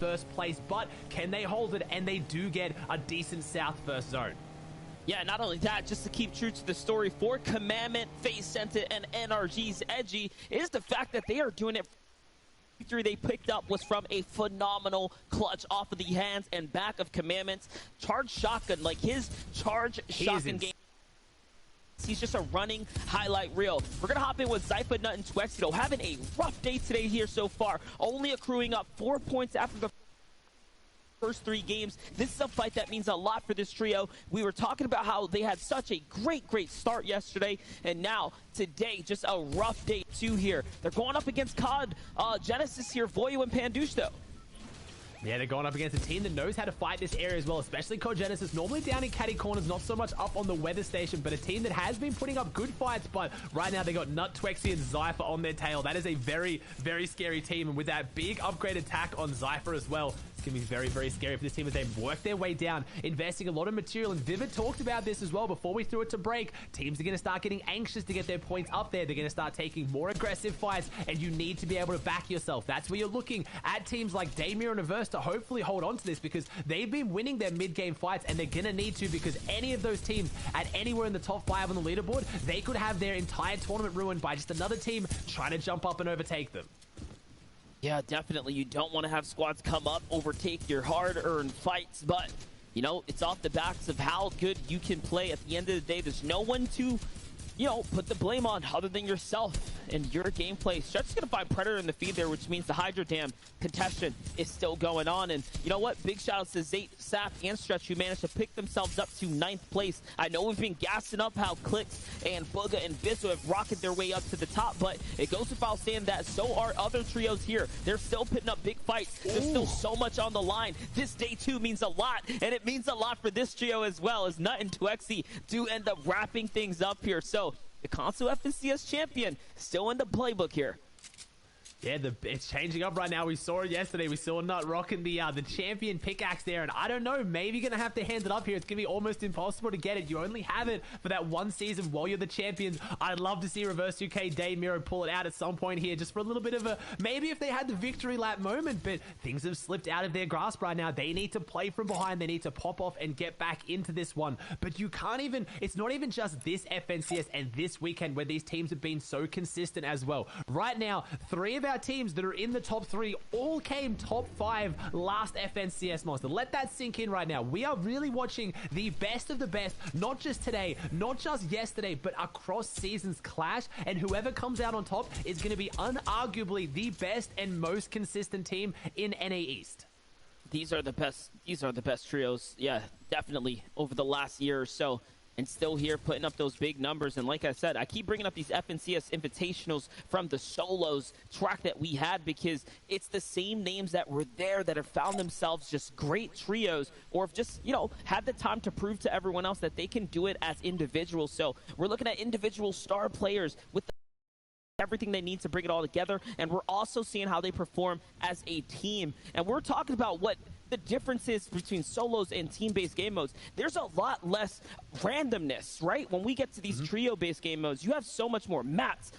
first place, but can they hold it? And they do get a decent south first zone. Yeah, not only that, just to keep true to the story for Commandment, FaZe Senta, and NRG's Edgy is the fact that they are doing it. The victory they picked up was from a phenomenal clutch off of the hands and back of Commandment's charge shotgun. Like his charge shotgun game, he's just a running highlight reel. We're gonna hop in with Zypha, Nut, and Twexido, having a rough day today here so far, only accruing up 4 points after the first 3 games. This is a fight that means a lot for this trio. We were talking about how they had such a great start yesterday, and now today just a rough day too here. They're going up against COD Genesis here, Voyo and Pandush though. Yeah, they're going up against a team that knows how to fight this area as well, especially COD Genesis, normally down in catty corners, not so much up on the weather station, but a team that has been putting up good fights, but right now they got Nut, Twexy, and Zypha on their tail. That is a very scary team, and with that big upgrade attack on Zypha as well, it's going to be very scary for this team as they work their way down, investing a lot of material. And Vivid talked about this as well before we threw it to break. Teams are going to start getting anxious to get their points up there. They're going to start taking more aggressive fights, and you need to be able to back yourself. That's where you're looking at teams like Daymir and Averse to hopefully hold on to this, because they've been winning their mid-game fights, and they're going to need to, because any of those teams at anywhere in the top 5 on the leaderboard, they could have their entire tournament ruined by just another team trying to jump up and overtake them. Yeah, definitely. You don't want to have squads come up, overtake your hard-earned fights, but, you know, it's off the backs of how good you can play. At the end of the day, there's no one to, you know, put the blame on other than yourself and your gameplay. Stretch is going to find Predator in the feed there, which means the Hydra Dam contestation is still going on. And you know what? Big shout out to Zate, Sap, and Stretch, who managed to pick themselves up to 9th place. I know we've been gassing up how Clicks and Booga and Vizzo have rocketed their way up to the top, but it goes without saying that so are other trios here. They're still putting up big fights. There's still so much on the line. This day 2 means a lot, and it means a lot for this trio as well, as Nut and Twexy do end up wrapping things up here. So the console FNCS champion still in the playbook here. Yeah, it's changing up right now. We saw it yesterday. We saw Nut rocking the champion pickaxe there, and I don't know, maybe you're gonna have to hand it up here. It's gonna be almost impossible to get it. You only have it for that one season while you're the champions. I'd love to see Reverse UK Daymiro pull it out at some point here, just for a little bit of a, maybe if they had the victory lap moment, but things have slipped out of their grasp right now. They need to play from behind. They need to pop off and get back into this one. But you can't even, it's not even just this FNCS and this weekend where these teams have been so consistent as well. Right now, 3 of our teams that are in the top 3 all came top 5 last FNCS Monster. Let that sink in right now. We are really watching the best of the best, not just today, not just yesterday, but across seasons clash, and whoever comes out on top is going to be unarguably the best and most consistent team in NA East. These are the best trios, yeah, definitely over the last year or so. And still here putting up those big numbers. And like I said, I keep bringing up these FNCS invitationals from the solos track that we had, because it's the same names that were there that have found themselves just great trios, or have just, you know, had the time to prove to everyone else that they can do it as individuals. So we're looking at individual star players with everything they need to bring it all together, and we're also seeing how they perform as a team. And we're talking about what the differences between solos and team-based game modes. There's a lot less randomness, right? When we get to these trio-based game modes, you have so much more maps,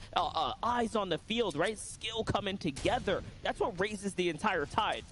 eyes on the field, right? Skill coming together. That's what raises the entire tide.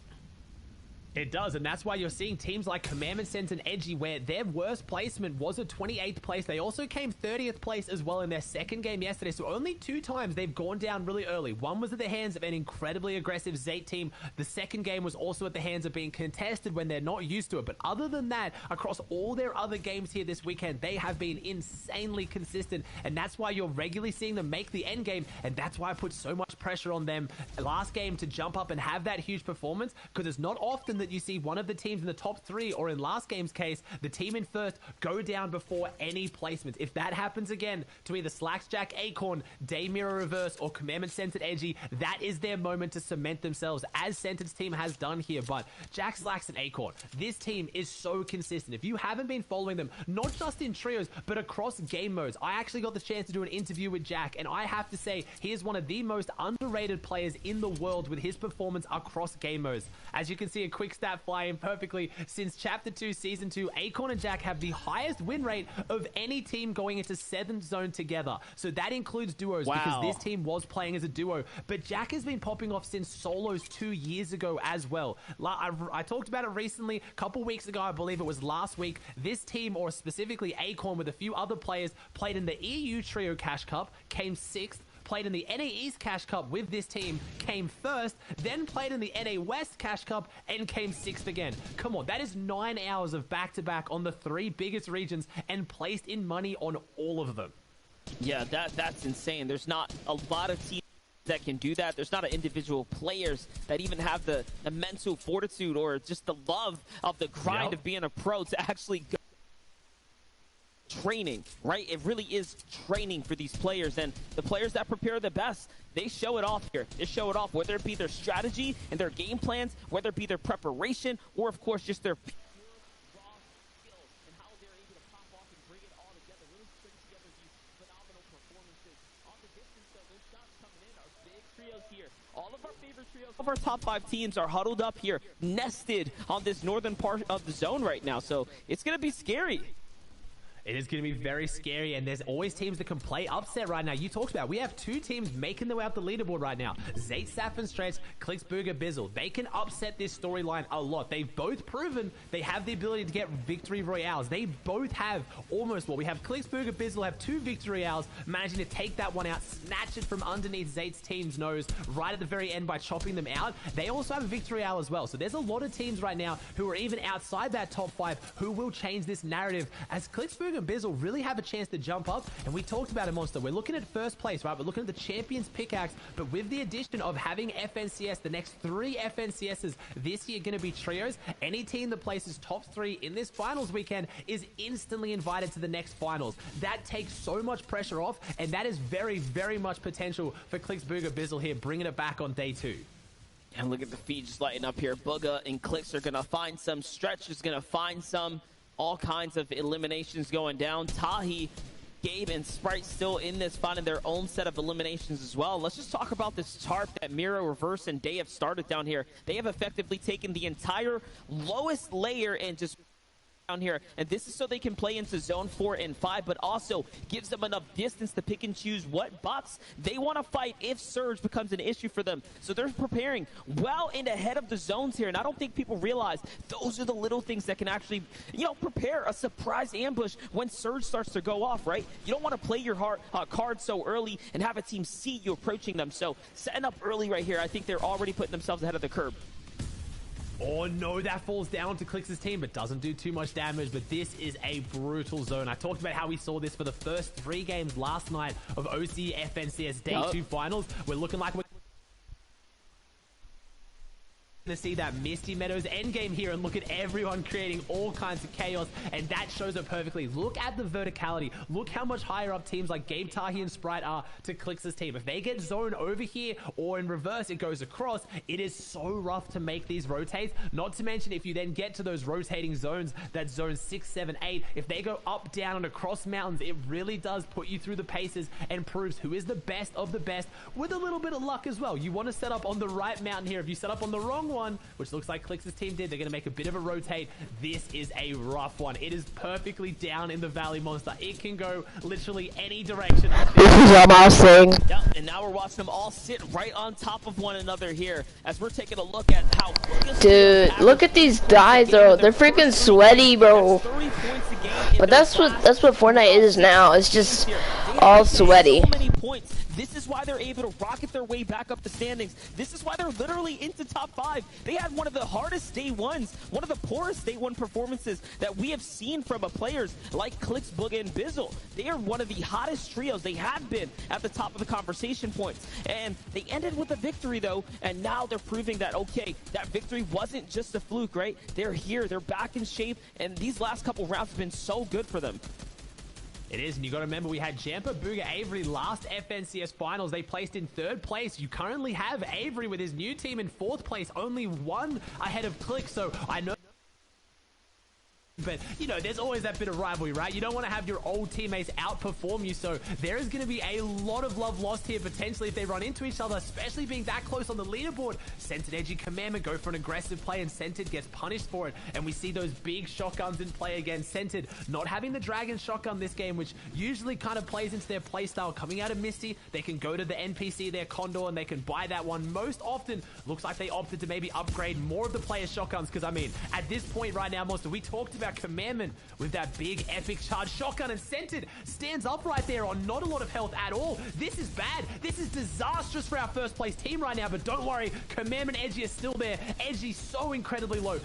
It does, and that's why you're seeing teams like Commandment, Sense, and Edgy, where their worst placement was a 28th place. They also came 30th place as well in their second game yesterday, so only 2 times they've gone down really early. One was at the hands of an incredibly aggressive Zate team. The second game was also at the hands of being contested when they're not used to it. But other than that, across all their other games here this weekend, they have been insanely consistent, and that's why you're regularly seeing them make the end game, and that's why I put so much pressure on them last game to jump up and have that huge performance, because it's not often that you see one of the teams in the top 3, or in last game's case, the team in first, go down before any placements. If that happens again to either Slacksjack, Acorn, Daymiro Reverse, or Commandment Centered Edgy, that is their moment to cement themselves, as Centered's team has done here. But Jack, Slacks, and Acorn, this team is so consistent. If you haven't been following them, not just in trios, but across game modes, I actually got the chance to do an interview with Jack, and I have to say, he is one of the most underrated players in the world with his performance across game modes. As you can see, a quick quick stat fly in perfectly. Since Chapter 2, Season 2, Acorn and Jack have the highest win rate of any team going into 7th zone together. So that includes duos because this team was playing as a duo. But Jack has been popping off since solos 2 years ago as well. I talked about it recently, a couple weeks ago, I believe it was last week. This team, or specifically Acorn with a few other players, played in the EU Trio Cash Cup, came 6th, played in the NA East Cash Cup with this team, came 1st, then played in the NA West Cash Cup and came 6th again. Come on, that is 9 hours of back-to-back on the 3 biggest regions and placed in money on all of them. Yeah, that's insane. There's not a lot of teams that can do that. There's not an individual players that even have the mental fortitude or just the love of the grind of being a pro to actually go training, right? It really is training for these players, and the players that prepare the best, they show it off here. They show it off, whether it be their strategy and their game plans, whether it be their preparation, or of course just their raw skills and how they're able to pop off and bring it all together, really string together these phenomenal performances. On the distance though, those shots coming in are big trios here. All of our favorite trios, all of our top 5 teams are huddled up here, nested on this northern part of the zone right now, so it's going to be scary. It is going to be very scary, and there's always teams that can play upset right now. You talked about, we have 2 teams making their way up the leaderboard right now. Zayt, Saf, and Stretch, Clicks, Booger, Bizzle. They can upset this storyline a lot. They've both proven they have the ability to get victory royales. They both have almost, well, we have Clicks, Booger, Bizzle have 2 victory royales, managing to take that one out, snatch it from underneath Zayt's team's nose right at the very end by chopping them out. They also have a victory royale as well. So there's a lot of teams right now who are even outside that top 5 who will change this narrative as Clicks, Booger, and Bizzle really have a chance to jump up. And we talked about it, Monster. We're looking at first place, right? We're looking at the Champions Pickaxe, but with the addition of having FNCS, the next 3 FNCSs this year going to be trios, any team that places top 3 in this finals weekend is instantly invited to the next finals. That takes so much pressure off, and that is very, very much potential for Clicks, Booger, Bizzle here, bringing it back on day 2. And look at the feed just lighting up here. Booga and Clicks are going to find some. Stretch is going to find some. All kinds of eliminations going down. Tahi, Gabe, and Sprite still in this, finding their own set of eliminations as well. Let's just talk about this tarp that Miro, Reverse, and Day have started down here. They have effectively taken the entire lowest layer and just down here, and this is so they can play into zone 4 and 5, but also gives them enough distance to pick and choose what bots they want to fight if Surge becomes an issue for them. So they're preparing well in ahead of the zones here, and I don't think people realize those are the little things that can actually, you know, prepare a surprise ambush when Surge starts to go off, right? You don't want to play your card so early and have a team see you approaching them. So setting up early right here, I think they're already putting themselves ahead of the curve. Oh no, that falls down to Clicks' team, but doesn't do too much damage. But this is a brutal zone. I talked about how we saw this for the first 3 games last night of OC FNCS Day 2 finals. We're looking like we're to see that Misty Meadows endgame here, and look at everyone creating all kinds of chaos, and that shows it perfectly. Look at the verticality. Look how much higher up teams like Gabe, Tahi, and Sprite are to Clicks' team. If they get zone over here or in reverse, it goes across. It is so rough to make these rotates. Not to mention if you then get to those rotating zones, that zone 6, 7, 8, if they go up, down, and across mountains, it really does put you through the paces and proves who is the best of the best with a little bit of luck as well. You want to set up on the right mountain here. If you set up on the wrong one, which looks like Clicks' team did, they're going to make a bit of a rotate. This is a rough one. It is perfectly down in the valley, Monster. It can go literally any direction. This is what I'm saying. Yeah, and now we're watching them all sit right on top of one another here as we're taking a look at how... Dude, look at these guys, though. They're freaking sweaty, bro. But that's what Fortnite is now. It's just all sweaty. So many points. This is why they're able to rocket their way back up the standings. This is why they're literally into top 5. They had one of the hardest day 1s, one of the poorest day 1 performances that we have seen from players like Clicks, Booga, and Bizzle. They are one of the hottest trios. They have been at the top of the conversation points. And they ended with a victory, though, and now they're proving that, okay, that victory wasn't just a fluke, right? They're here, they're back in shape, and these last couple rounds have been so good for them. It is, and you got to remember we had Jampa, Booga, Avery last FNCS finals. They placed in 3rd place. You currently have Avery with his new team in 4th place, only 1 ahead of Click. So I know but, you know, there's always that bit of rivalry, right? You don't want to have your old teammates outperform you, so there is going to be a lot of love lost here, potentially, if they run into each other, especially being that close on the leaderboard. Scented Edgy Commandment go for an aggressive play, and Scented gets punished for it, and we see those big shotguns in play again. Scented not having the Dragon shotgun this game, which usually kind of plays into their playstyle. Coming out of Misty, they can go to the NPC, their Condor, and they can buy that one. Most often, looks like they opted to maybe upgrade more of the players' shotguns, because, I mean, at this point right now, Monster, we talked about Commandment with that big epic charge shotgun, and Scented stands up right there on not a lot of health at all. This is bad. This is disastrous for our first place team right now, but don't worry, Commandment Edgy is still there. Edgy so incredibly low.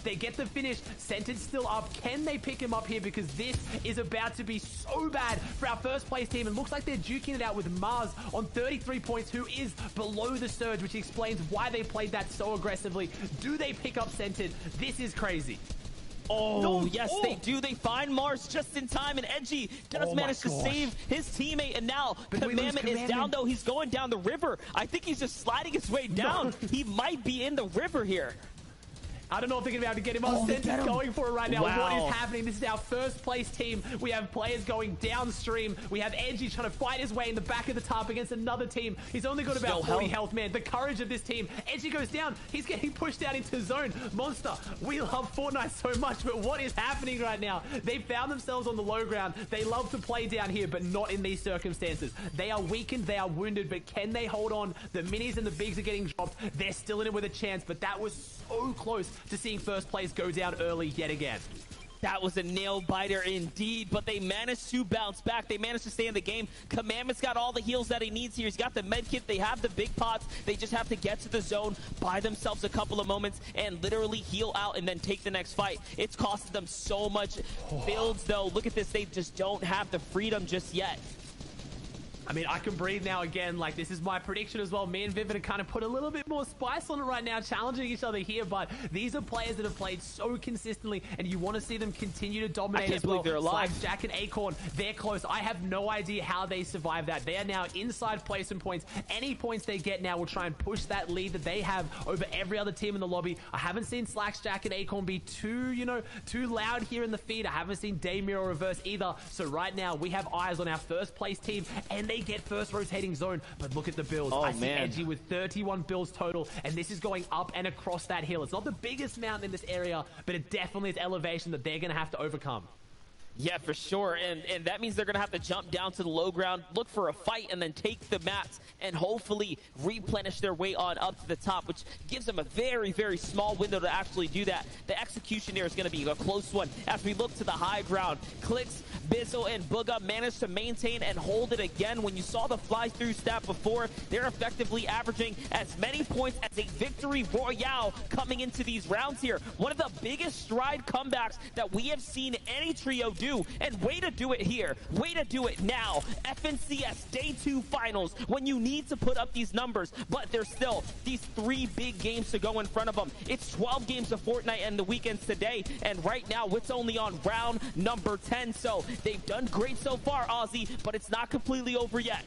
They get the finish. Scented still up. Can they pick him up here? Because this is about to be so bad for our first place team. And looks like they're duking it out with Mars on 33 points, who is below the surge, which explains why they played that so aggressively. Do they pick up Scented? This is crazy. Oh, no. Yes, they do. They find Mars just in time, and Edgy does manage to save his teammate, and now Commandment is down, though. He's going down the river. I think he's just sliding his way down. No. He might be in the river here. I don't know if they're going to be able to get him up. Scented going for it right now. Wow. What is happening? This is our first place team. We have players going downstream. We have Edgy trying to fight his way in the back of the tarp against another team. He's only got about 40 health, man. The courage of this team. Edgy goes down. He's getting pushed out into zone. Monster, we love Fortnite so much, but what is happening right now? They found themselves on the low ground. They love to play down here, but not in these circumstances. They are weakened. They are wounded, but can they hold on? The minis and the bigs are getting dropped. They're still in it with a chance, but that was so close to seeing first place go down early yet again. That was a nail biter indeed, but they managed to bounce back. They managed to stay in the game. Commandment's got all the heals that he needs here. He's got the med kit. They have the big pots. They just have to get to the zone, buy themselves a couple of moments, and literally heal out and then take the next fight. It's costed them so much builds, though. Look at this. They just don't have the freedom just yet. I mean, I can breathe now again. Like, this is my prediction as well. Me and Vivid have kind of put a little bit more spice on it right now, challenging each other here. But these are players that have played so consistently, and you want to see them continue to dominate as well. They're alive. Like Jack and Acorn, they're close. I have no idea how they survive that. They are now inside placement points. Any points they get now will try and push that lead that they have over every other team in the lobby. I haven't seen Slacks, Jack, and Acorn be too loud here in the feed. I haven't seen Damir or Reverse either. So right now, we have eyes on our first place team, and they get first rotating zone. But look at the builds. I see Edgy with 31 builds total, and this is going up and across that hill. It's not the biggest mountain in this area, but it definitely is elevation that they're going to have to overcome. Yeah, for sure, and that means they're going to have to jump down to the low ground, look for a fight, and then take the mats, and hopefully replenish their way on up to the top, which gives them a very, very small window to actually do that. The execution here is going to be a close one. As we look to the high ground, Clicks, Bizzle, and Booga managed to maintain and hold it again. When you saw the fly-through stat before, they're effectively averaging as many points as a victory royale coming into these rounds here. One of the biggest stride comebacks that we have seen any trio do. And way to do it here. Way to do it now. FNCS Day 2 Finals, when you need to put up these numbers, but there's still these 3 big games to go in front of them. It's 12 games of Fortnite and the weekends today, and right now it's only on round number 10, so they've done great so far, Ozzy, but it's not completely over yet.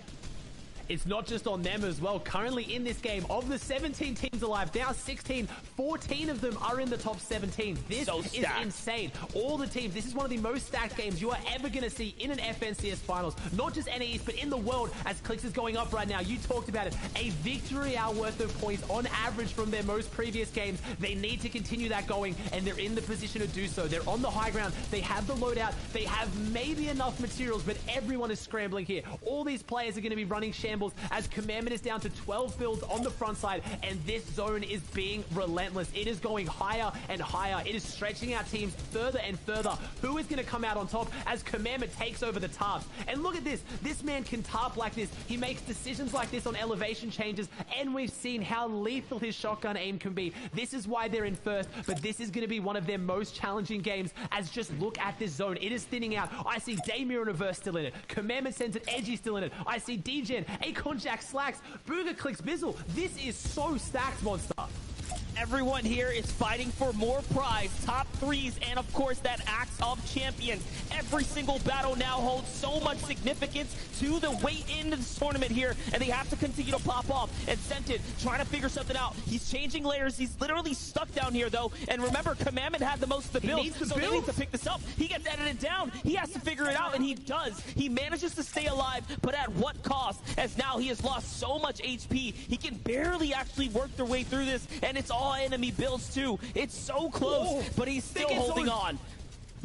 It's not just on them as well. Currently in this game, of the 17 teams alive, now 16, 14 of them are in the top 17. This is insane. All the teams, this is one of the most stacked games you are ever going to see in an FNCS Finals. Not just NAEast, but in the world, as Clicks is going up right now. You talked about it. A victory hour worth of points on average from their most previous games. They need to continue that going, and they're in the position to do so. They're on the high ground. They have the loadout. They have maybe enough materials, but everyone is scrambling here. All these players are going to be running shambles as Commandment is down to 12 builds on the front side, and this zone is being relentless. It is going higher and higher. It is stretching out teams further and further. Who is going to come out on top as Commandment takes over the tarps? And look at this. This man can tarp like this. He makes decisions like this on elevation changes, and we've seen how lethal his shotgun aim can be. This is why they're in first, but this is going to be one of their most challenging games, as just look at this zone. It is thinning out. I see Damir and Reverse still in it. Commandment Center Edgy still in it. I see DGen, Acorn, Jack, Slacks, Booga, Clicks, Bizzle. This is so stacked, Monster. Everyone here is fighting for more prize, top threes, and of course that Axe of Champions. Every single battle now holds so much significance to the way into this tournament here, and they have to continue to pop off. And Sentin trying to figure something out. He's changing layers. He's literally stuck down here though. And remember, Commandment had the most of the build, so they need to pick this up. He gets edited down. He has to figure it out, and he does. He manages to stay alive, but at what cost? As now he has lost so much HP. He can barely actually work their way through this, and it's all enemy builds too. It's so close, but he's still holding on.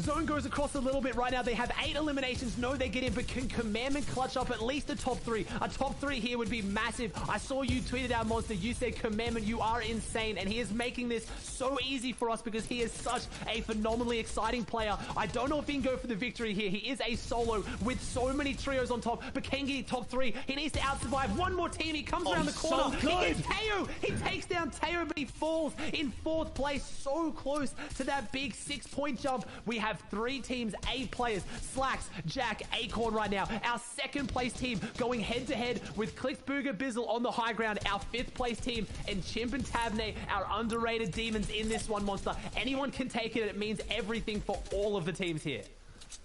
Zone goes across a little bit right now. They have 8 eliminations. No, they get in, but can Commandment clutch up at least a top 3? A top 3 here would be massive. I saw you tweeted out, Monster. You said, Commandment, you are insane, and he is making this so easy for us because he is such a phenomenally exciting player. I don't know if he can go for the victory here. He is a solo with so many trios on top, but Kengi, top 3. He needs to out-survive. One more team. He comes around the corner. So he gets Teo. He takes down Teo, but he falls in 4th place. So close to that big 6-point jump. We have 3 teams, 8 players. Slacks, Jack, Acorn right now. Our 2nd place team going head to head with Clicks, Booger, Bizzle on the high ground. Our 5th place team and Chimp and Tabney, our underrated demons in this one, Monster. Anyone can take it, and it means everything for all of the teams here.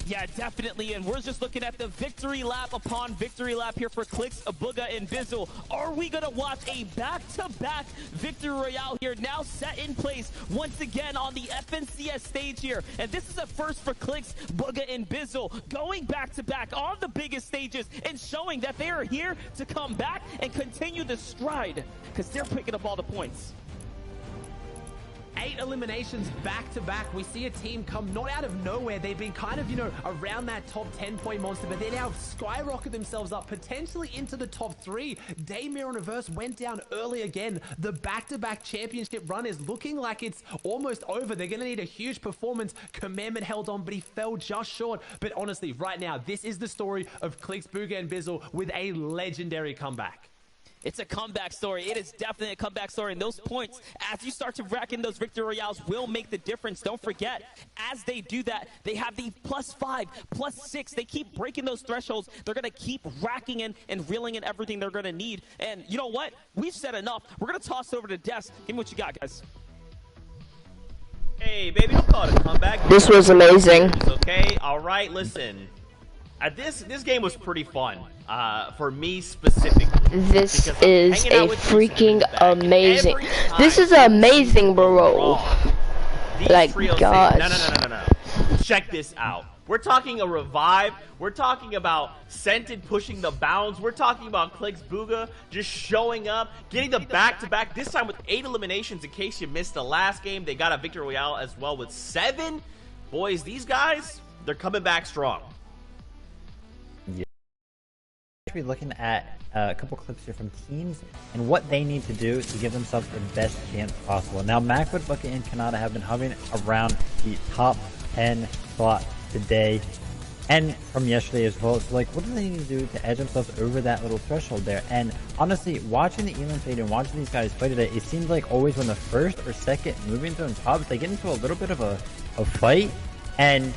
Yeah, definitely, and we're just looking at the victory lap upon victory lap here for Clicks, Booga, and Bizzle. Are we going to watch a back-to-back victory royale here now set in place once again on the FNCS stage here? And this is a first for Clicks, Booga, and Bizzle, going back-to-back on the biggest stages and showing that they are here to come back and continue the stride because they're picking up all the points. 8 eliminations back to back. We see a team come not out of nowhere. They've been kind of, around that top 10-point monster, but they now skyrocket themselves up potentially into the top 3. Daymir and Averse went down early again. The back-to-back championship run is looking like it's almost over. They're going to need a huge performance. Commandment held on, but he fell just short. But honestly, right now, this is the story of Clicks, Booga, and Bizzle with a legendary comeback. It's a comeback story. It is definitely a comeback story. And those points, as you start to rack in those victory royales, will make the difference. Don't forget, as they do that, they have the +5, +6. They keep breaking those thresholds. They're going to keep racking in and reeling in everything they're going to need. And you know what? We've said enough. We're going to toss it over to Des. Give me what you got, guys. Hey, baby, don't call it a comeback. This was amazing. Okay, all right, listen. This game was pretty fun, for me specifically. This is a freaking amazing. This is amazing, bro. Like, God. No. Check this out. We're talking a revive. We're talking about Sentin pushing the bounds. We're talking about Clicks, Booga just showing up, getting the back-to-back, this time with 8 eliminations in case you missed the last game. They got a victory royale as well with 7. Boys, these guys, they're coming back strong. Be looking at a couple clips here from teams and what they need to do to give themselves the best chance possible. Now, Macwood, Bucket, and Kanata have been hovering around the top 10 slot today and from yesterday as well. So, like, what do they need to do to edge themselves over that little threshold there? And honestly, watching the Elam fade and watching these guys play today, it seems like always when the first or second moving zone pops, they get into a little bit of a fight, and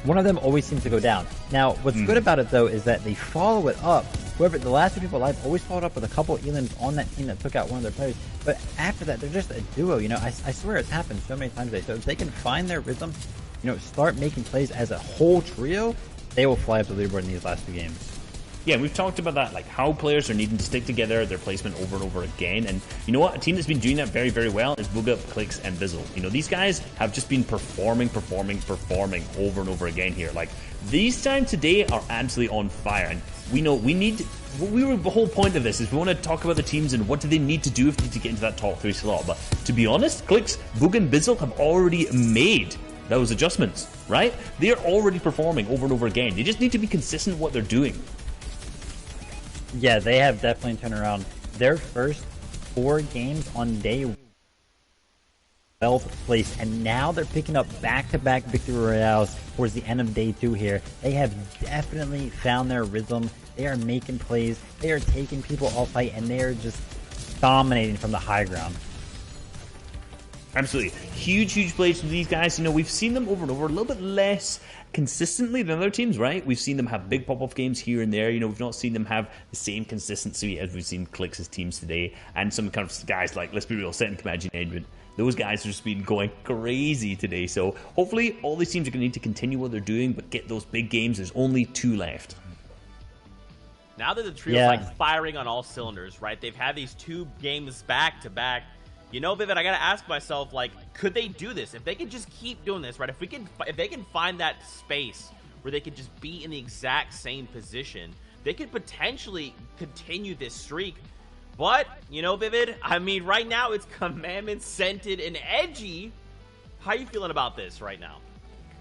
one of them always seems to go down. Now, what's good about it, though, is that they follow it up. Whoever, the last 2 people alive always followed up with a couple Elams on that team that took out one of their players. But after that, they're just a duo, I swear it's happened so many times today. So if they can find their rhythm, start making plays as a whole trio, they will fly up the leaderboard in these last 2 games. Yeah, we've talked about that, like how players are needing to stick together, their placement over and over again. And you know what? A team that's been doing that very, very well is Booga, Clicks, and Bizzle. These guys have just been performing over and over again here. Like, these times today are absolutely on fire. And we know the whole point of this is we want to talk about the teams and what do they need to do if they need to get into that top 3 slot. But to be honest, Clicks, Booga, and Bizzle have already made those adjustments, right? They are already performing over and over again. They just need to be consistent in what they're doing. Yeah, they have definitely turned around their first 4 games on day 12th place, and now they're picking up back-to-back victory royales towards the end of day 2 here. They have definitely found their rhythm. They are making plays. They are taking people off fight, and they are just dominating from the high ground. Absolutely. Huge plays from these guys. You know, we've seen them over and over, a little bit less consistently than other teams, right? We've seen them have big pop-off games here and there. You know, we've not seen them have the same consistency as we've seen Clix' teams today. And some kind of guys like, let's be real, Set and Imagine Edmund. Those guys have just been going crazy today. So hopefully all these teams are going to need to continue what they're doing, but get those big games. There's only 2 left. Now that the trio's like firing on all cylinders, right? They've had these 2 games back to back. You know, Vivid, I gotta ask myself, like, could they do this? If they could just keep doing this, right? If they can find that space where they could just be in the exact same position, they could potentially continue this streak. But, you know, Vivid, I mean, right now it's Commandment, Scented, and Edgy. How are you feeling about this right now?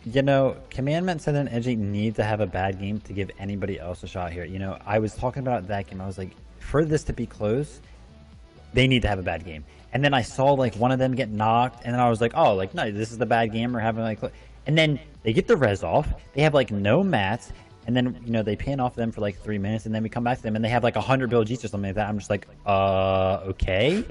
You know, Commandment, Scented, and Edgy need to have a bad game to give anybody else a shot here. You know, I was talking about that game. I was like, for this to be close, they need to have a bad game. And then I saw like one of them get knocked, and then I was like, oh, like, no, this is the bad game. We're having like, and then they get the res off. They have like no mats, and then, you know, they pan off them for like 3 minutes, and then we come back to them, and they have like 100 build Gs or something like that. I'm just like, okay.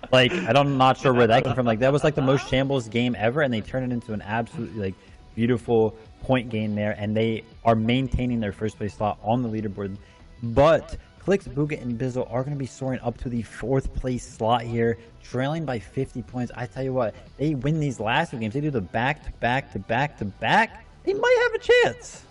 Like, I'm not sure where that came from. Like, that was like the most shambles game ever, and they turned it into an absolutely like beautiful point game there, and they are maintaining their first place slot on the leaderboard. But Clix, Bugha, and Bizzle are going to be soaring up to the 4th place slot here, trailing by 50 points. I tell you what, they win these last 2 games. They do the back-to-back-to-back-to-back. They might have a chance.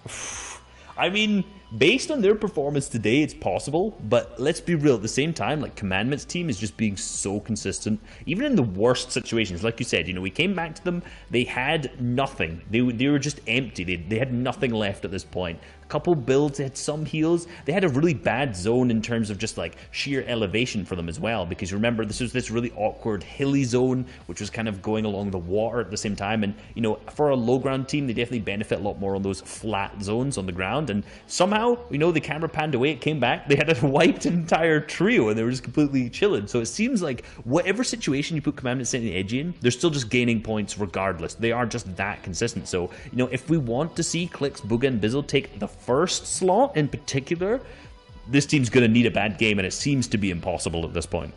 I mean, based on their performance today, it's possible, but let's be real, at the same time, like, Commandment's team is just being so consistent, even in the worst situations. Like you said, you know, we came back to them, they had nothing. They were just empty. They had nothing left at this point. Couple builds, they had some heals. They had a really bad zone in terms of just like sheer elevation for them as well, because remember, this was this really awkward hilly zone which was kind of going along the water at the same time, and you know, for a low ground team they definitely benefit a lot more on those flat zones on the ground. And somehow, you know, the camera panned away, it came back, they had a wiped entire trio and they were just completely chilling. So it seems like whatever situation you put Commandment, Scented, and Edgy in, they're still just gaining points regardless. They are just that consistent. So, you know, if we want to see Clix, Bugha, and Bizzle take the first slot in particular, this team's going to need a bad game, and it seems to be impossible at this point.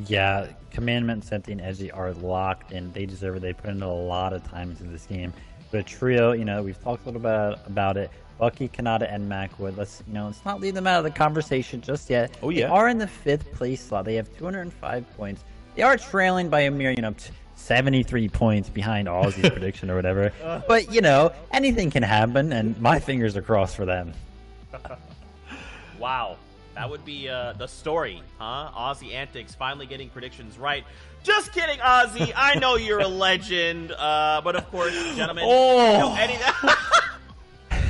Yeah, Commandment, Scented, and Edgy are locked in. They deserve it. They put in a lot of time into this game. The trio, you know, we've talked a little bit about it. Bucky, Kanata, and Macwood. Let's not leave them out of the conversation just yet. Oh yeah, they are in the 5th place slot. They have 205 points. They are trailing by a mere, 73 points behind Aussie's prediction or whatever. But, you know, anything can happen, and my fingers are crossed for them. Wow. That would be the story, huh? Aussie Antics finally getting predictions right. Just kidding, Aussie. I know you're a legend. But of course, gentlemen,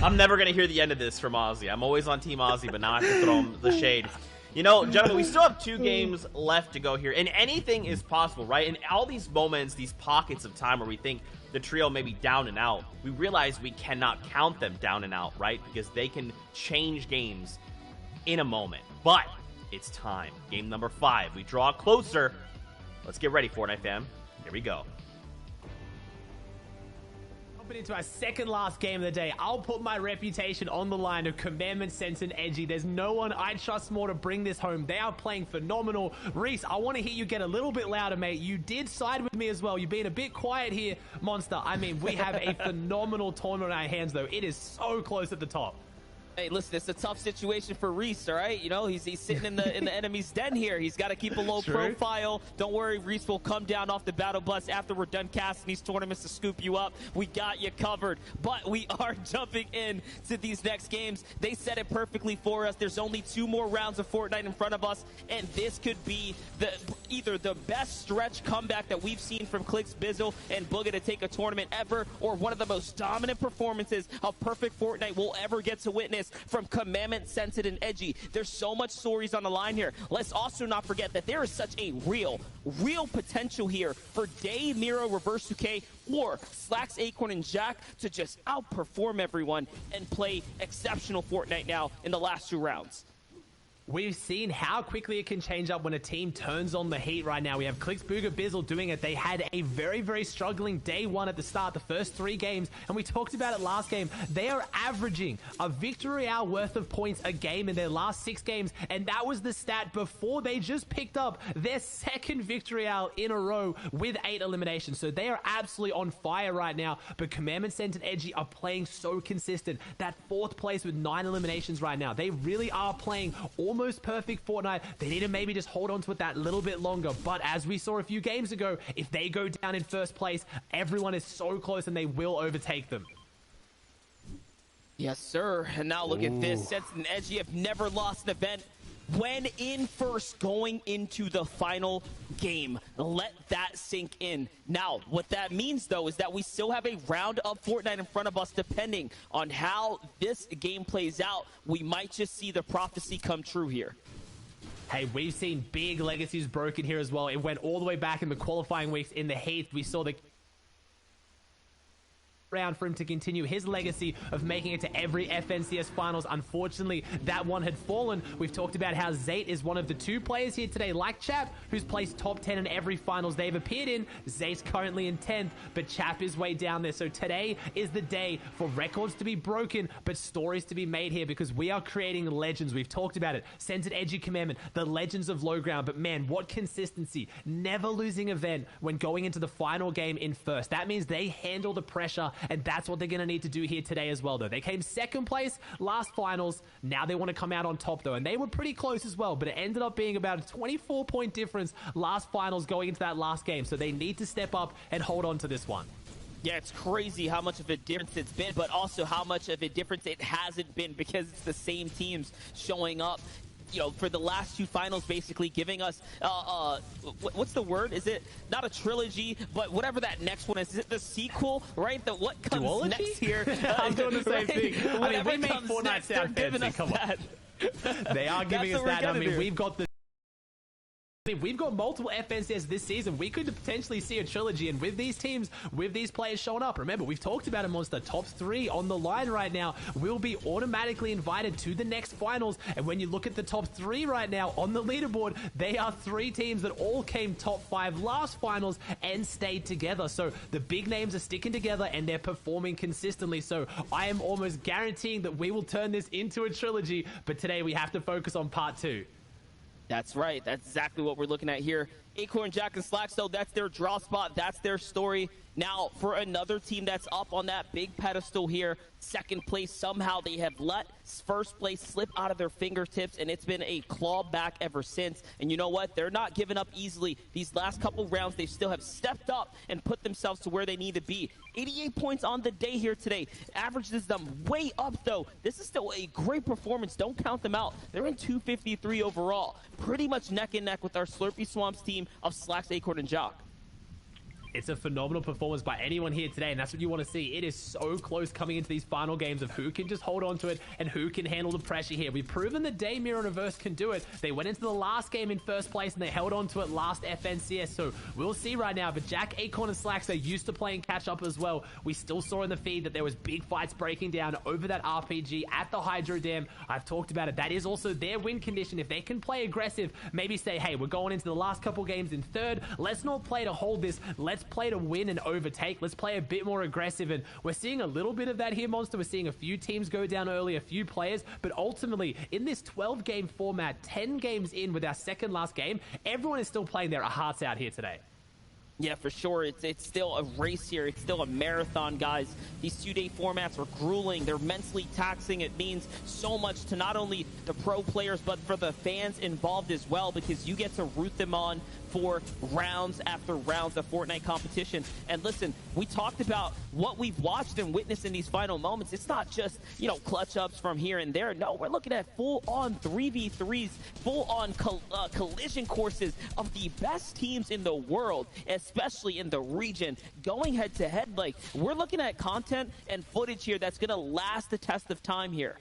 I'm never going to hear the end of this from Aussie. I'm always on Team Aussie, but now I have to throw him the shade. You know, gentlemen, we still have 2 games left to go here, and anything is possible, right? In all these moments, these pockets of time where we think the trio may be down and out, we realize we cannot count them down and out, right? Because they can change games in a moment. But it's time. Game number 5. We draw closer. Let's get ready, Fortnite fam. Here we go. Into our second last game of the day. I'll put my reputation on the line of Commandment, Scented, and Edgy. There's no one I trust more to bring this home. They are playing phenomenal. Reese, I want to hear you get a little bit louder, mate. You did side with me as well. You've been a bit quiet here, Monster. I mean, we have a phenomenal tournament on our hands, though. It is so close at the top. Hey, listen, it's a tough situation for Reese, all right? You know, he's sitting in the enemy's den here. He's got to keep a low profile. Don't worry, Reese will come down off the battle bus after we're done casting these tournaments to scoop you up. We got you covered. But we are jumping in to these next games. They set it perfectly for us. There's only 2 more rounds of Fortnite in front of us, and this could be either the best stretch comeback that we've seen from Clix, Bizzle, and Bugha to take a tournament ever, or one of the most dominant performances of perfect Fortnite we'll ever get to witness from Commandment, Scented, and Edgy. There's so much stories on the line here. Let's also not forget that there is such a real potential here for Day, Miro, Reverse 2K, or Slacks, Acorn, and Jack to just outperform everyone and play exceptional Fortnite now in the last 2 rounds. We've seen how quickly it can change up when a team turns on the heat right now. We have Clix, Booga, Bizzle doing it. They had a very, very struggling day one at the start, the first 3 games, and we talked about it last game. They are averaging a victory hour worth of points a game in their last 6 games, and that was the stat before they just picked up their second victory hour in a row with 8 eliminations. So they are absolutely on fire right now, but Commandment Sent and Edgy are playing so consistent. That 4th place with 9 eliminations right now. They really are playing almost perfect Fortnite. They need to maybe just hold on to it that little bit longer. But as we saw a few games ago, if they go down in first place, everyone is so close and they will overtake them. Yes, sir. And now look at this. Sent and Edgy have never lost an event when in first going into the final game. Let that sink in. Now, what that means, though, is that we still have a round of Fortnite in front of us. Depending on how this game plays out, we might just see the prophecy come true here. Hey, we've seen big legacies broken here as well. It went all the way back in the qualifying weeks in the Heath. We saw the round for him to continue his legacy of making it to every FNCS finals. Unfortunately, that one had fallen. We've talked about how Zayt is one of the 2 players here today, like Chap, who's placed top 10 in every finals they've appeared in. Zayt's currently in 10th, but Chap is way down there. So today is the day for records to be broken, but stories to be made here, because we are creating legends. We've talked about it. Centered Edgy Commandment, the legends of low ground. But man, what consistency. Never losing event when going into the final game in first. That means they handle the pressure, and that's what they're going to need to do here today as well, though. They came 2nd place last finals. Now they want to come out on top, though, and they were pretty close as well, but it ended up being about a 24-point difference last finals going into that last game, so they need to step up and hold on to this one. Yeah, it's crazy how much of a difference it's been, but also how much of a difference it hasn't been, because it's the same teams showing up, you know, for the last 2 finals, basically giving us, what's the word? Is it not a trilogy, but whatever that next one is it the sequel, right? The what comes Duology? Next here? I'm doing the same thing. I mean, we make Fortnite next, sound fancy. Come on. They are giving us that. I mean, we've got the... We've got multiple FNCS this season. We could potentially see a trilogy, and with these teams, with these players showing up, remember, we've talked about it, Monster. Top 3 on the line right now will be automatically invited to the next finals. And when you look at the top 3 right now on the leaderboard, they are 3 teams that all came top 5 last finals and stayed together. So the big names are sticking together and they're performing consistently. So I am almost guaranteeing that we will turn this into a trilogy, but today we have to focus on part 2. That's right. That's exactly what we're looking at here. Acorn, Jack, and Slacks, though, that's their draw spot. That's their story. Now, for another team that's up on that big pedestal here, 2nd place, somehow they have let 1st place slip out of their fingertips, and it's been a claw back ever since. And you know what? They're not giving up easily. These last couple rounds, they still have stepped up and put themselves to where they need to be. 88 points on the day here today. Averages them way up, though. This is still a great performance. Don't count them out. They're in 253 overall. Pretty much neck and neck with our Slurpy Swamps team of Slacks, Acorn, and Jock. It's a phenomenal performance by anyone here today, and that's what you want to see. It is so close coming into these final games of who can just hold on to it and who can handle the pressure here. We've proven that Day Mirror and Reverse can do it. They went into the last game in 1st place, and they held on to it last FNCS, so we'll see right now. But Jack, Acorn, and Slacks are used to playing catch-up as well. We still saw in the feed that there was big fights breaking down over that RPG at the Hydro Dam. I've talked about it. That is also their win condition. If they can play aggressive, maybe say, hey, we're going into the last couple games in 3rd. Let's not play to hold this. Let's play to win and overtake. Let's play a bit more aggressive, and we're seeing a little bit of that here, Monster. We're seeing a few teams go down early, a few players, but ultimately, in this 12-game format, 10 games in with our 2nd last game, everyone is still playing their hearts out here today. Yeah, for sure. It's still a race here. It's still a marathon, guys. These 2-day formats are grueling. They're mentally taxing. It means so much to not only the pro players, but for the fans involved as well, because you get to root them on for rounds after rounds of Fortnite competition. And listen, we talked about what we've watched and witnessed in these final moments. It's not just, you know, clutch ups from here and there. No, we're looking at full-on 3v3s, full-on collision courses of the best teams in the world, especially in the region, going head-to-head. Like, we're looking at content and footage here that's going to last the test of time here.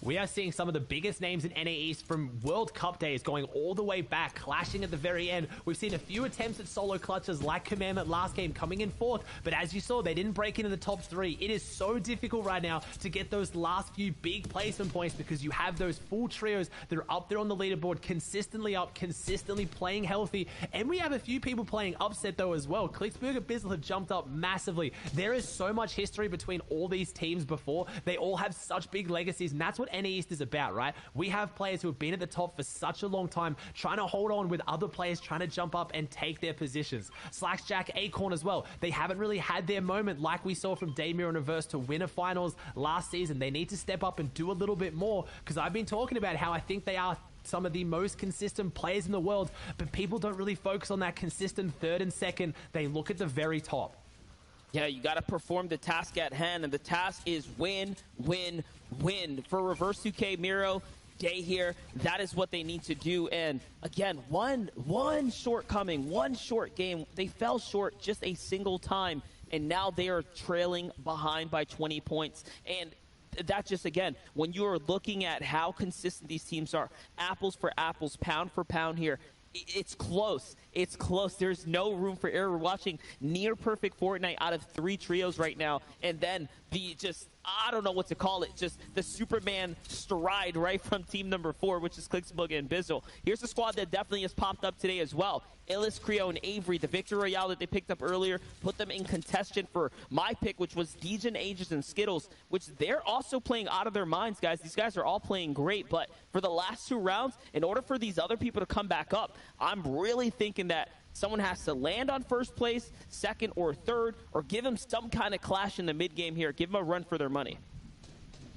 we are seeing some of the biggest names in NA East from World Cup days going all the way back, clashing at the very end. We've seen a few attempts at solo clutches like Commandment last game coming in fourth, but as you saw, they didn't break into the top 3. It is so difficult right now to get those last few big placement points because you have those full trios that are up there on the leaderboard, consistently up, consistently playing healthy, and we have a few people playing upset though as well. Clicksburg and Bizzle have jumped up massively. There is so much history between all these teams before. They all have such big legacies, and that's what NA East is about, right? We have players who have been at the top for such a long time, trying to hold on with other players trying to jump up and take their positions. Slackjack, Acorn as well. They haven't really had their moment like we saw from Daymir and Reverse to win a finals last season. They need to step up and do a little bit more, because I've been talking about how I think they are some of the most consistent players in the world, but people don't really focus on that consistent third and second. They look at the very top. Yeah, you got to perform the task at hand, and the task is win, win, win. For Reverse 2K, Miro, Day here, that is what they need to do. And again, one shortcoming, one short game. They fell short just a single time, and now they are trailing behind by 20 points. And that just, again, when you are looking at how consistent these teams are, apples for apples, pound for pound here, it's close. It's close. There's no room for error. We're watching near perfect Fortnite out of 3 trios right now. And then the just, I don't know what to call it, just the Superman stride right from team number 4, which is Clicksburg and Bizzle. Here's a squad that definitely has popped up today as well. Illis, Creo, and Avery, the Victor Royale that they picked up earlier, put them in contention for my pick, which was Degen, Aegis, and Skittles, which they're also playing out of their minds, guys. These guys are all playing great, but for the last 2 rounds, in order for these other people to come back up, I'm really thinking that someone has to land on first place, second or third, or give them some kind of clash in the mid game here. Give them a run for their money.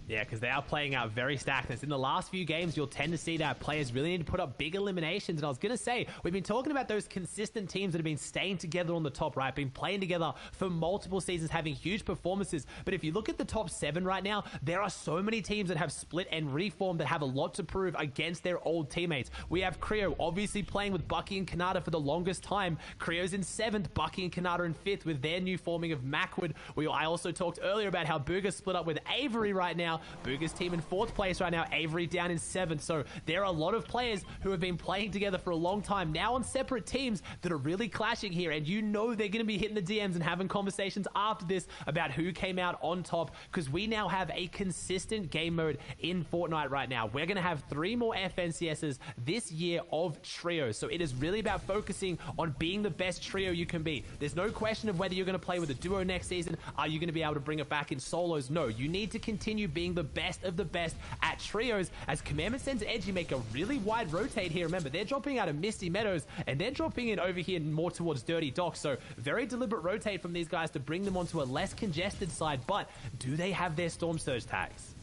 Yeah, because they are playing out very stacked. In the last few games, you'll tend to see that players really need to put up big eliminations. And I was going to say, we've been talking about those consistent teams that have been staying together on the top, right? Been playing together for multiple seasons, having huge performances. But if you look at the top 7 right now, there are so many teams that have split and reformed that have a lot to prove against their old teammates. We have Creo obviously playing with Bucky and Kanata for the longest time. Creo's in 7th, Bucky and Kanata in 5th with their new forming of Macwood. I also talked earlier about how Booga split up with Avery right now. Booga's team in 4th place right now, Avery down in 7th. So there are a lot of players who have been playing together for a long time now on separate teams that are really clashing here, and you know they're going to be hitting the DMs and having conversations after this about who came out on top, because we now have a consistent game mode in Fortnite right now. We're going to have 3 more FNCSs this year of trios, so it is really about focusing on being the best trio you can be. There's no question of whether you're going to play with a duo next season. Are you going to be able to bring it back in solos? No, you need to continue being the best of the best at trios, as Commandment Sense and Edgy make a really wide rotate here. Remember, they're dropping out of Misty Meadows and they're dropping in over here more towards Dirty Docks, so very deliberate rotate from these guys to bring them onto a less congested side. But do they have their Storm Surge tags?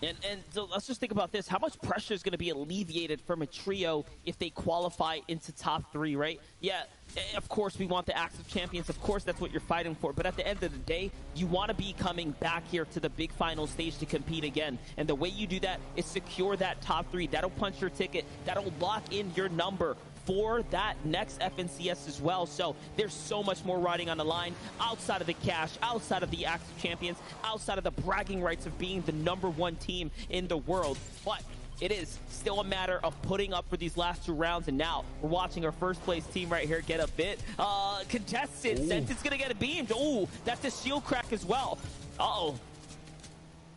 And so let's just think about this. How much pressure is going to be alleviated from a trio if they qualify into top 3, right? Yeah, of course we want the active champions. Of course that's what you're fighting for. But at the end of the day, you want to be coming back here to the big final stage to compete again. And the way you do that is secure that top 3. That'll punch your ticket. That'll lock in your number for that next FNCS as well. So there's so much more riding on the line outside of the cash, outside of the active champions, outside of the bragging rights of being the #1 team in the world. But it is still a matter of putting up for these last 2 rounds, and now we're watching our first place team right here get a bit contested. Sentence gonna get a beamed. Ooh, that's a shield crack as well. Uh-oh.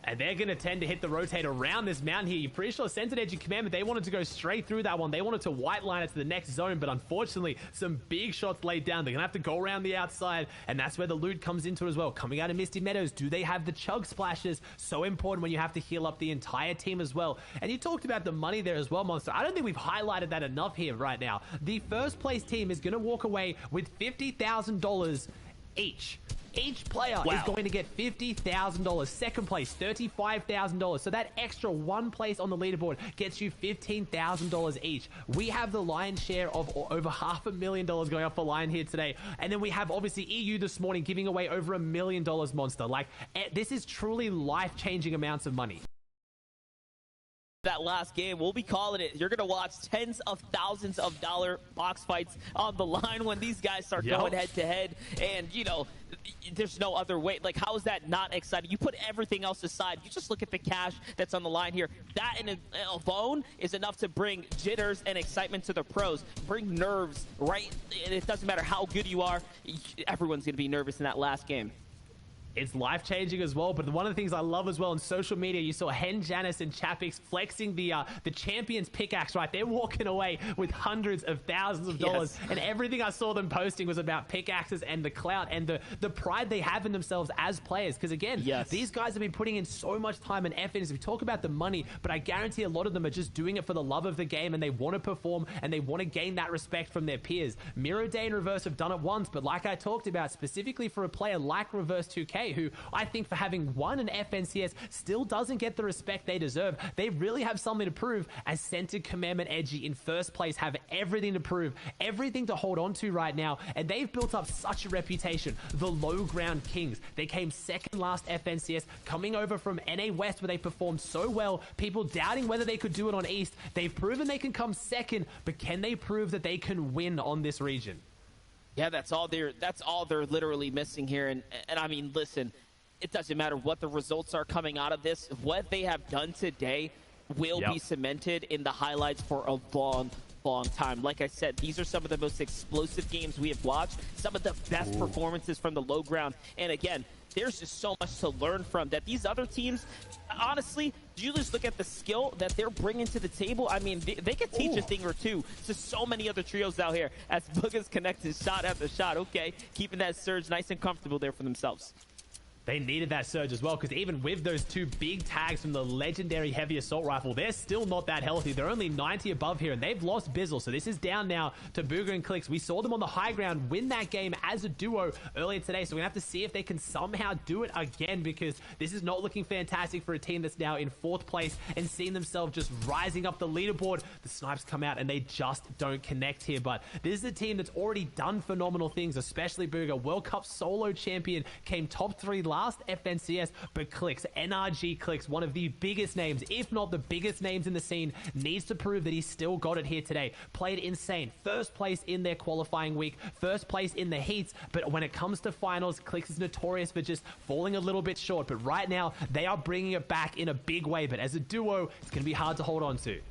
And they're going to tend to hit the rotate around this mountain here. You're pretty sure Sentinel Edge and Commandment, they wanted to go straight through that one. They wanted to white line it to the next zone, but unfortunately, some big shots laid down. They're going to have to go around the outside, and that's where the loot comes into as well. Coming out of Misty Meadows, do they have the chug splashes? So important when you have to heal up the entire team as well. And you talked about the money there as well, Monster. I don't think we've highlighted that enough here right now. The first place team is going to walk away with $50,000 each. Each player is going to get $50,000. Second place, $35,000. So that extra 1 place on the leaderboard gets you $15,000 each. We have the lion's share of over $500,000 going up for Lion here today. And then we have obviously EU this morning giving away over $1 million, Monster. Like, this is truly life-changing amounts of money. That last game, we'll be calling it. You're gonna watch tens of thousands of dollar box fights on the line when these guys start going head to head. And you know, there's no other way. Like, how is that not exciting? You put everything else aside. You just look at the cash that's on the line here. That in alone is enough to bring jitters and excitement to the pros. Bring nerves, right? And it doesn't matter how good you are. Everyone's going to be nervous in that last game. It's life-changing as well, but one of the things I love as well on social media, you saw Hen, Janice, and Chapix flexing the champion's pickaxe, right? They're walking away with hundreds of thousands of dollars, and everything I saw them posting was about pickaxes and the clout and the pride they have in themselves as players. Because again, these guys have been putting in so much time and effort. As we talk about the money, but I guarantee a lot of them are just doing it for the love of the game, and they want to perform, and they want to gain that respect from their peers. Miro Day and Reverse have done it once, but like I talked about, specifically for a player like Reverse 2K, who I think for having won an FNCS still doesn't get the respect they deserve. They really have something to prove, as Centered Commandment Edgy in first place have everything to prove, everything to hold on to right now, and they've built up such a reputation. The low ground kings. They came second last FNCS, coming over from NA West where they performed so well, people doubting whether they could do it on East. They've proven they can come second, but can they prove that they can win on this region? Yeah, that's all they're literally missing here. And I mean, listen, it doesn't matter what the results are coming out of this. What they have done today will be cemented in the highlights for a long time. Like I said, these are some of the most explosive games we have watched, some of the best performances from the low ground. And again, there's just so much to learn from that these other teams, honestly, you just look at the skill that they're bringing to the table. I mean, they could teach a thing or two to so many other trios out here as Booga's connecting shot after shot. Okay, keeping that surge nice and comfortable there for themselves. They needed that surge as well, because even with those two big tags from the legendary heavy assault rifle, they're still not that healthy. They're only 90 above here, and they've lost Bizzle, so this is down now to Booga and Clicks. We saw them on the high ground win that game as a duo earlier today, so we're going to have to see if they can somehow do it again, because this is not looking fantastic for a team that's now in 4th place and seeing themselves just rising up the leaderboard. The snipes come out, and they just don't connect here, but this is a team that's already done phenomenal things, especially Booga. World Cup solo champion, came top 3 last FNCS, but Clicks, NRG Clicks, one of the biggest names, if not the biggest names in the scene, needs to prove that he's still got it here today. Played insane. First place in their qualifying week, first place in the heats, but when it comes to finals, Clicks is notorious for just falling a little bit short, but right now, they are bringing it back in a big way, but as a duo, it's going to be hard to hold on to.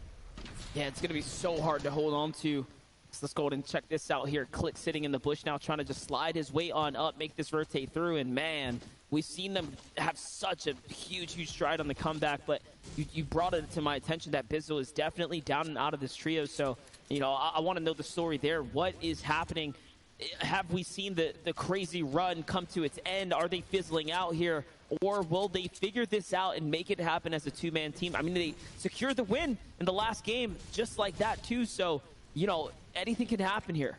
Yeah, it's going to be so hard to hold on to. So let's go ahead and check this out here. Click sitting in the bush now, trying to just slide his way on up, make this rotate through, and man, we've seen them have such a huge stride on the comeback, but you brought it to my attention that Bizzle is definitely down and out of this trio, so, you know, I want to know the story there. What is happening? Have we seen the crazy run come to its end? Are they fizzling out here? Or will they figure this out and make it happen as a two-man team? I mean, they secured the win in the last game just like that, too, so, you know, anything can happen here.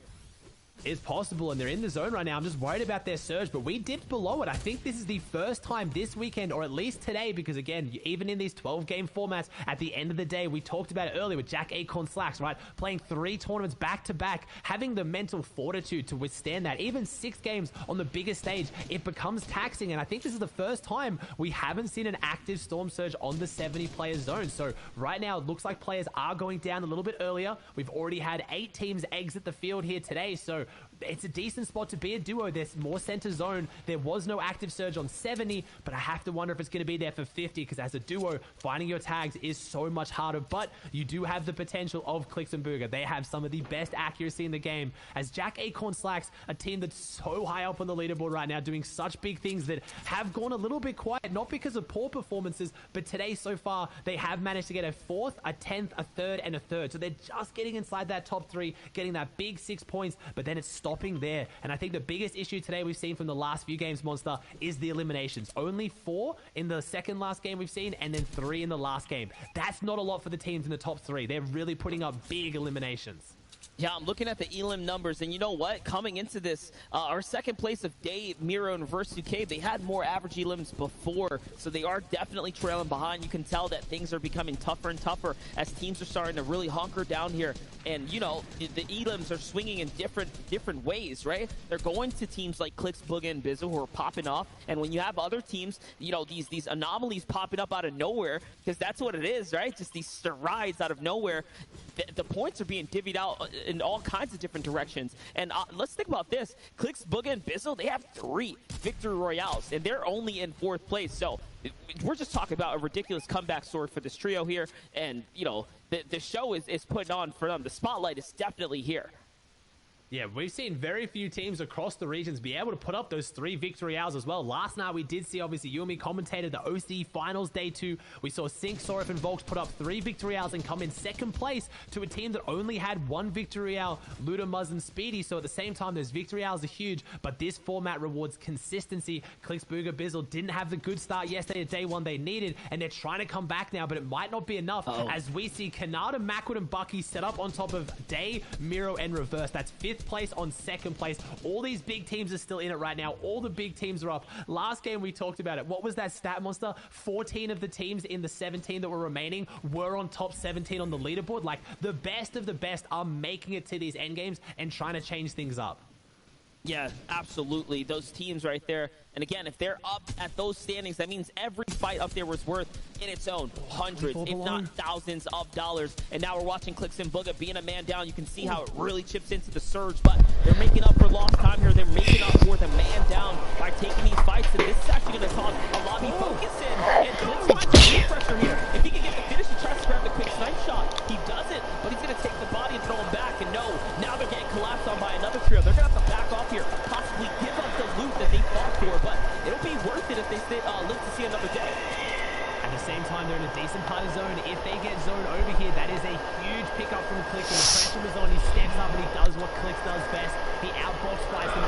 Is possible, and they're in the zone right now. I'm just worried about their surge, but we dipped below it. I think this is the first time this weekend, or at least today, because again, even in these 12-game formats, at the end of the day, we talked about it earlier with Jack Acorn Slacks, right? Playing 3 tournaments back-to-back, having the mental fortitude to withstand that. Even 6 games on the biggest stage, it becomes taxing, and I think this is the first time we haven't seen an active Storm Surge on the 70-player zone. So right now, it looks like players are going down a little bit earlier. We've already had 8 teams exit the field here today, so it's a decent spot to be a duo. There's more center zone. There was no active surge on 70, but I have to wonder if it's going to be there for 50, because as a duo, finding your tags is so much harder, but you do have the potential of Clicks and Booga. They have some of the best accuracy in the game, as Jack Acorn Slacks, a team that's so high up on the leaderboard right now, doing such big things that have gone a little bit quiet, not because of poor performances, but today so far, they have managed to get a 4th, a 10th, a 3rd, and a 3rd. So they're just getting inside that top 3, getting that big 6 points, but then it's stopping there. And I think the biggest issue today we've seen from the last few games, Monster, is the eliminations. Only 4 in the second last game we've seen, and then 3 in the last game. That's not a lot for the teams in the top 3. They're really putting up big eliminations. Yeah, I'm looking at the elim numbers, and you know what? Coming into this, our second place of Dave, Miro, and Reverse UK, they had more average elims before, so they are definitely trailing behind. You can tell that things are becoming tougher and tougher as teams are starting to really hunker down here. And, you know, the elims are swinging in different ways, right? They're going to teams like Clicks, Booga, and Bizzle who are popping off. And when you have other teams, you know, these anomalies popping up out of nowhere, because that's what it is, right? Just these strides out of nowhere. The points are being divvied out in all kinds of different directions. And let's think about this. Clix, Booga, and Bizzle, they have 3 victory royales, and they're only in 4th place. So we're just talking about a ridiculous comeback story for this trio here. And, you know, the show is putting on for them. The spotlight is definitely here. Yeah, we've seen very few teams across the regions be able to put up those 3 victory hours as well. Last night we did see, obviously, you and me commentated the OC Finals Day 2. We saw Sync, Sorif, and Volks put up 3 victory hours and come in 2nd place to a team that only had 1 victory hour, Luda, Muzz, and Speedy. So at the same time, those victory hours are huge, but this format rewards consistency. Clix, Booga, Bizzle didn't have the good start yesterday at day 1 they needed, and they're trying to come back now, but it might not be enough as we see Kanata, Macwood, and Bucky set up on top of Day, Miro, and Reverse. That's 5th place on 2nd place. All these big teams are still in it right now. All the big teams are up. Last game we talked about it. What was that stat, Monster? 14 of the teams in the 17 that were remaining were on top 17 on the leaderboard. Like, the best of the best are making it to these end games and trying to change things up. Yeah, absolutely. Those teams right there. And again, if they're up at those standings, that means every fight up there was worth, in its own, hundreds, if not thousands of dollars. And now we're watching Clix and Booga being a man down. You can see how it really chips into the surge, but they're making up for lost time here. They're making up for the man down by taking these fights. And this is actually going to cause a lobby focus in. And Clix finds some good pressure here. If he can get the finish, he tries to grab the quick snipe shot. He does it, but he's going to take the body and throw him back. And no, now they're getting collapsed on by another trio. They're going to have to back off here, possibly give up the loot that they fought for, but it'll be worth it if they live to see another day. At the same time, they're in a decent part of zone. If they get zoned over here, that is a huge pickup from Clix. When the pressure was on, he steps up and he does what Clix does best. He outbox flies them.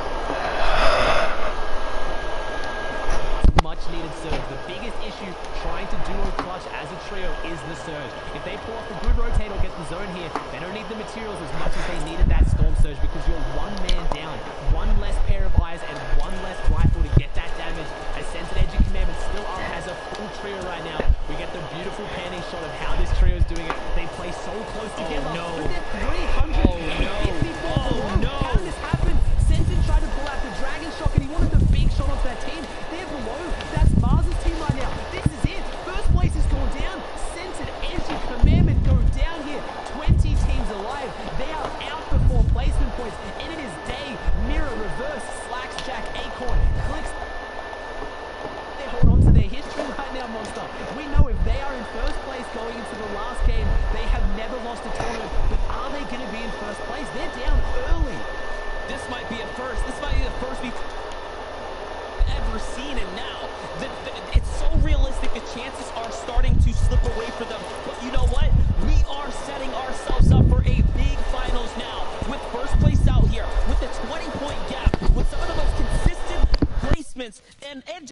Much needed surge. The biggest issue trying to duo clutch as a trio is the surge. If they pull off the good rotate or get the zone here, they don't need the materials as much as they needed that storm surge, because you're 1 man down, 1 less pair of eyes and 1 less rifle to get that damage. As Sense and Edgy Commandment still up as a full trio right now. We get the beautiful panning shot of how this trio is doing it. They play so close together. No. But they're 350 below. How did this happen? Sensen tried to pull out the Dragon Shock and he wanted the big shot off that team. They're below. That's Mars's team right now. This is it. First place is going down. Sense and Edgy Commandment go down here. 20 teams alive. They are out before placement points. And it is Day, Mirror, Reverse, Slacks, Jack, Acorn, Clix. They hold on to their history right now, Monster. We know if they are in first place going into the last game, they have never lost a tournament. But are they going to be in first place? They're down early. This might be a first. This might be the first we've ever seen, and now it's so realistic. The chances are starting to slip away for them. But you know what? We are setting ourselves up for a big finals now. With first place out here, with the 20-point gap, with some of the most consistent placements and edge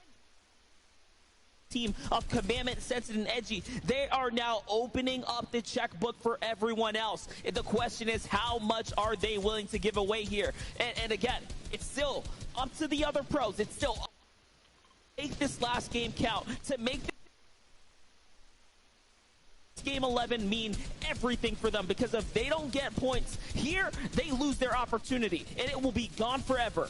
team of Commandment, Sensitive, and Edgy. They are now opening up the checkbook for everyone else. And the question is, how much are they willing to give away here? And again, it's still up to the other pros. It's still up to make this last game count, to make this game 11 mean everything for them, because if they don't get points here, they lose their opportunity and it will be gone forever.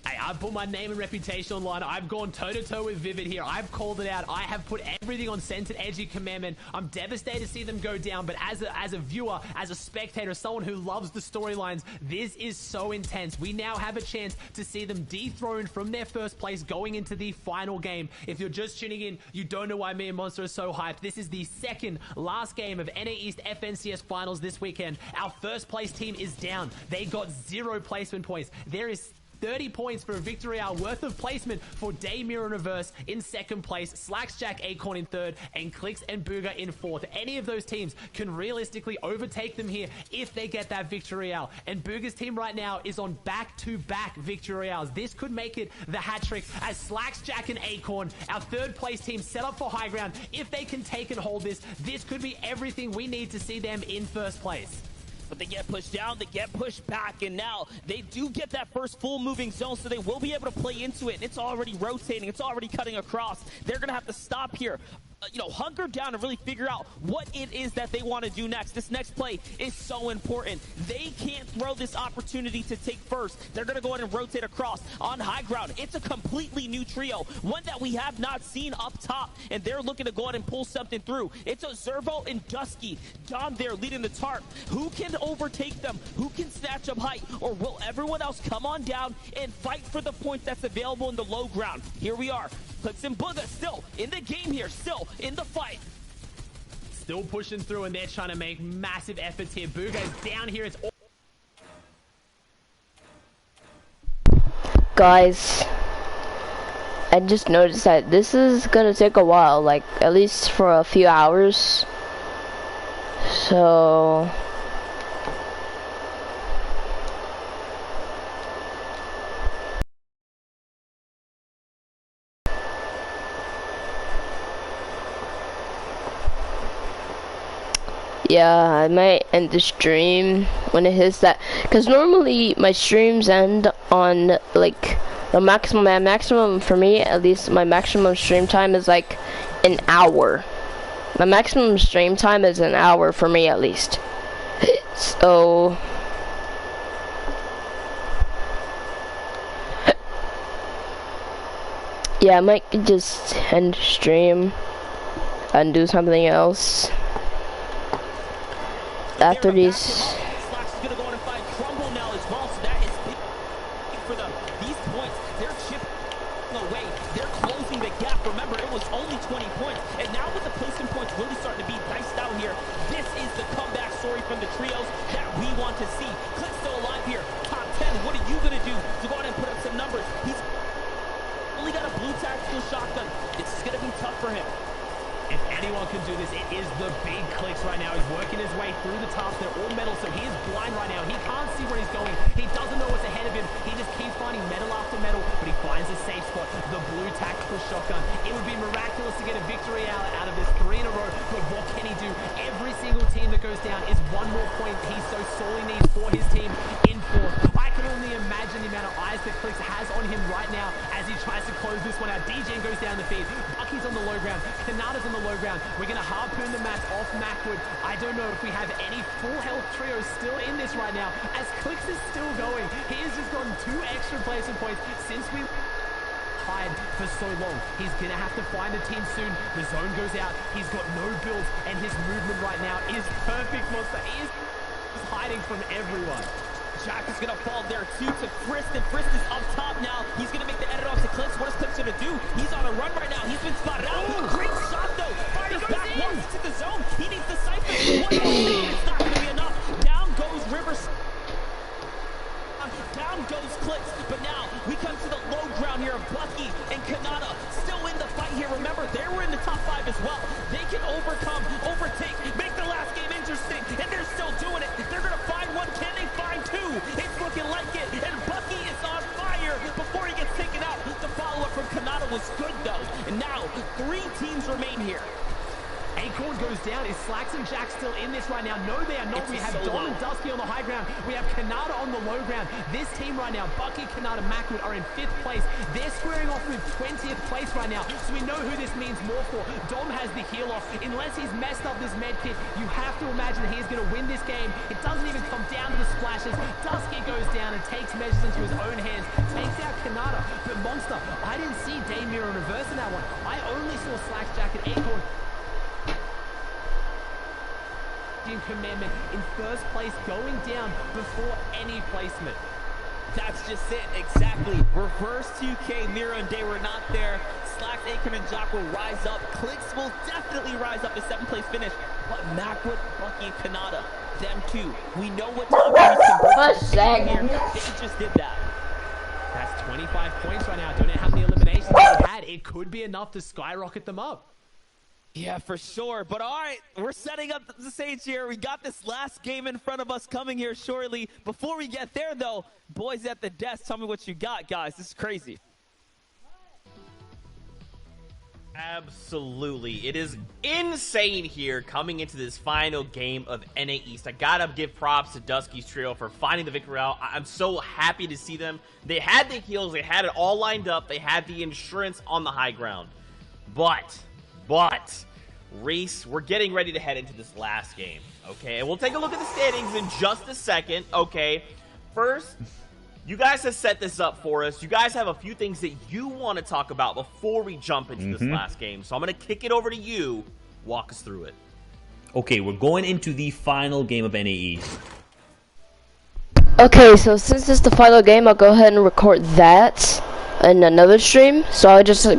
Hey, I've put my name and reputation online. I've gone toe-to-toe with Vivid here. I've called it out. I have put everything on Sense and Edgy Commandment. I'm devastated to see them go down, but as a viewer, as a spectator, someone who loves the storylines, this is so intense. We now have a chance to see them dethroned from their first place going into the final game. If you're just tuning in, you don't know why me and Monster are so hyped. This is the second last game of NA East FNCS Finals this weekend. Our first place team is down. They got 0 placement points. There is 30 points for a victory hour worth of placement for Day, Mirror, and Reverse in 2nd place, Slacks, Jack, Acorn in 3rd, and Clix and Booga in 4th. Any of those teams can realistically overtake them here if they get that victory hour. And Booga's team right now is on back-to-back victory hours. This could make it the hat trick as Slacks, Jack, and Acorn, our 3rd place team, set up for high ground. If they can take and hold this, this could be everything we need to see them in first place. But they get pushed down, they get pushed back, and now they do get that first full moving zone, so they will be able to play into it. And it's already rotating, it's already cutting across. They're going to have to stop here. hunker down and really figure out what it is that they want to do next. This next play is so important. They can't throw this opportunity to take first. They're going to go ahead and rotate across on high ground. It's a completely new trio, one that we have not seen up top, and they're looking to go ahead and pull something through. It's a Zervo and Dusky. Dom there leading the tarp. Who can overtake them? Who can snatch up height? Or will everyone else come on down and fight for the point that's available in the low ground? Here we are. Clix and Booga still in the game here, still in the fight. Still pushing through, and they're trying to make massive efforts here. Booga is down here. It's all Guys, I just noticed that this is gonna take a while, like at least for a few hours. So yeah, I might end the stream when it hits that, because normally my streams end on like the maximum for me, at least my maximum stream time is like an hour. My maximum stream time is an hour for me at least. So yeah, I might just end stream and do something else after these. Slash is going to go on and find Crumble now as well, so that is big for them. These points, they're chipping away. They're closing the gap. Remember, it was only 20 points, and now with the placement points really starting to be diced out here, this is the comeback story from the trios that we want to see. Clix still alive here. Top 10, what are you going to do to go out and put up some numbers? He's only got a blue tactical shotgun. This is going to be tough for him. If anyone can do this, it is the big Clix right now. He's working his way through the tops. They're all metal, so he is blind right now. He can't see where he's going. He doesn't know what's ahead of him. He just keeps finding metal after metal, but he finds a safe spot. The blue tactical shotgun. It would be miraculous to get a victory out of this 3 in a row, but what can he do? Every single team that goes down is one more point he so sorely needs for his team in fourth. I can only imagine the amount of eyes that Clix has on him right now as he tries to close this one out. DJ goes down the feed. Bucky's on the low ground. Kanata's on the low ground. We're going to harpoon the match off Macwood. I don't know if we have any full health trios still in this right now, as Clix is still going. He has just gotten 2 extra placement points since we hide for so long. He's going to have to find a team soon. The zone goes out. He's got no builds, and his movement right now is perfect, Monster. He is hiding from everyone. Jack is going to fall there too to Frist, and Frist is up top now. He's going to make the edit off to Clix. What is Clix going to do? He's on a run right now. He's been spotted out. Great shot though. Fires back once into the zone. He needs the Cypher. It's not going to be enough. Down goes Rivers. Down goes Clix. But now we come to the low ground here of Bucky and Kanata still in the fight here. Remember, they were in the top 5 as well. They can overcome, overtake, make the last game interesting, and they're still doing it. They're going to find one. Can they find 2? It's looking like it, and Bucky is on fire before he gets taken out. The follow-up from Kanata was good, though, and now 3 teams remain here. Acorn goes down. Is Slacks and Jack still in this right now? No, they are not. We have Dom and Dusky on the high ground. We have Kanata on the low ground. This team right now, Bucky, Kanata, Macwood, are in 5th place. They're squaring off with 20th place right now, so we know who this means more for. Dom has the heal off. Unless he's messed up this med kit, you have to imagine he's going to win this game. It doesn't even come down to the splashes. Dusky goes down and takes measures into his own hands, takes out Kanata. But Monster, I didn't see Daymir in reverse in that one. I only saw Slacks, Jack, and Acorn. Commandment in 1st place, going down before any placement. That's just it, exactly. Reverse 2K, Mira and Day were not there. Slacks, Acorn, and Jock will rise up. Clix will definitely rise up to 7th place finish. But Macwood, Bucky, and Kanata, them two, we know what top teams can bring here. They just did that. That's 25 points right now. I don't know how many eliminations they had. It could be enough to skyrocket them up. Yeah, for sure. But all right, we're setting up the stage here. We got this last game in front of us coming here shortly. Before we get there, though, boys at the desk, tell me what you got, guys. This is crazy. Absolutely. It is insane here coming into this final game of NA East. I gotta give props to Dusky's trio for finding the victory out. I'm so happy to see them. They had the heals. They had it all lined up. They had the insurance on the high ground. But Reese, we're getting ready to head into this last game, okay? And we'll take a look at the standings in just a second, okay? First, you guys have set this up for us. You guys have a few things that you want to talk about before we jump into this last game. So I'm going to kick it over to you. Walk us through it. Okay, we're going into the final game of NAE. Okay, so since this is the final game, I'll go ahead and record that in another stream. So I'll just go